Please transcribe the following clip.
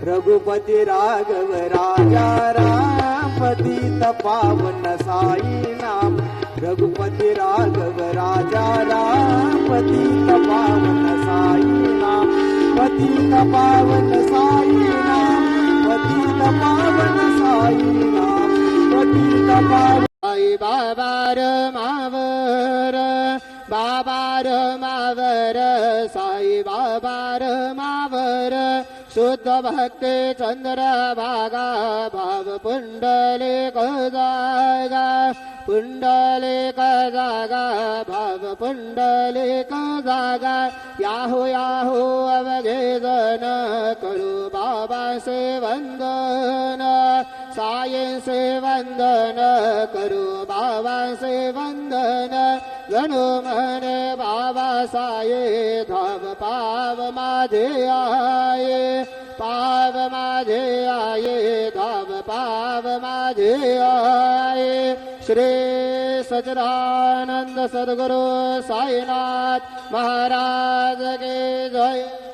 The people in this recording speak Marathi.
रघुपती राघव राजा राम पतित पावन साई नाम रघुपती राघव राजा राम पतित पावन साई नाम पतित पावन साई नाम पतित पावन साई नाम पतित पावन साई बाबा रमावर बाबा रमावर साई बाबा रमावर शुद्ध भक्ती चंद्र भागा भाव पुंडलिक जागा पुंडलिक जागा भाव पुंडलिक जागा याहू याहू अवघे जन करू बाबा से वंदन साये से वंदन करू बाबा से वंदन गणू म्हणे बाबा साये धाव पाव माझे आये पाव माझे आये धाव पाव माझे आये श्री सच्चिदानंद सद्गुरु साईनाथ महाराज के जय।